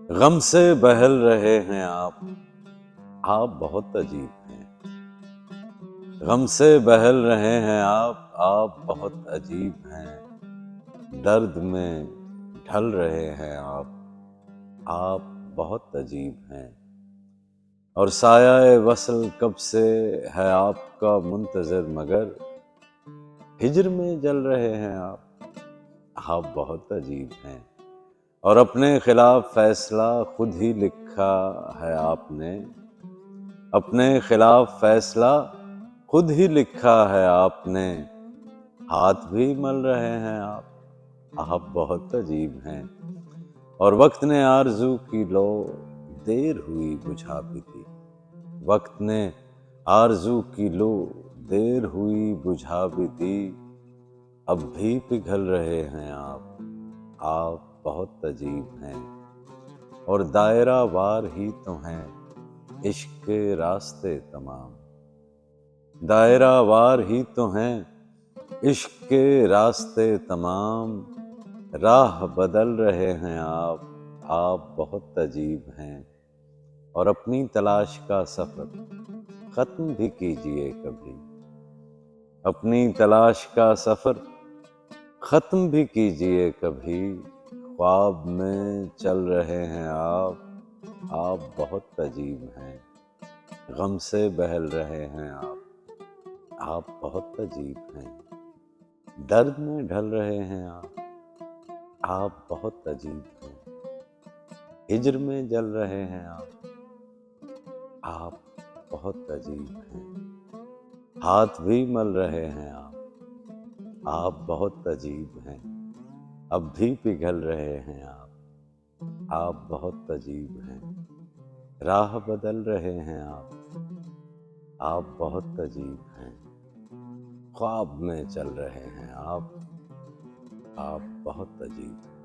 غم سے بہل رہے ہیں آپ بہت عجیب ہیں۔ غم سے بہل رہے ہیں آپ بہت عجیب ہیں۔ درد میں ڈھل رہے ہیں آپ بہت عجیب ہیں۔ اور سایہ وصل کب سے ہے آپ کا منتظر، مگر ہجر میں جل رہے ہیں آپ بہت عجیب ہیں۔ اور اپنے خلاف فیصلہ خود ہی لکھا ہے آپ نے، اپنے خلاف فیصلہ خود ہی لکھا ہے آپ نے۔ ہاتھ بھی مل رہے ہیں آپ بہت عجیب ہیں۔ اور وقت نے آرزو کی لو دیر ہوئی بجھا بھی دی، وقت نے آرزو کی لو دیر ہوئی بجھا بھی دی۔ اب بھی پگھل رہے ہیں آپ بہت عجیب ہیں۔ اور دائرہ وار ہی تو ہیں عشق کے راستے تمام، دائرہ وار ہی تو ہیں عشق کے راستے تمام۔ راہ بدل رہے ہیں آپ بہت عجیب ہیں۔ اور اپنی تلاش کا سفر ختم بھی کیجئے کبھی، اپنی تلاش کا سفر ختم بھی کیجئے کبھی۔ خواب میں چل رہے ہیں آپ بہت عجیب ہیں۔ غم سے بہل رہے ہیں آپ بہت عجیب ہیں۔ درد میں ڈھل رہے ہیں آپ بہت عجیب ہیں۔ ہجر میں جل رہے ہیں آپ بہت عجیب ہیں۔ ہاتھ بھی مل رہے ہیں آپ بہت عجیب ہیں۔ اب بھی پگھل رہے ہیں آپ بہت عجیب ہیں۔ راہ بدل رہے ہیں آپ بہت عجیب ہیں۔ خواب میں چل رہے ہیں آپ بہت عجیب ہیں۔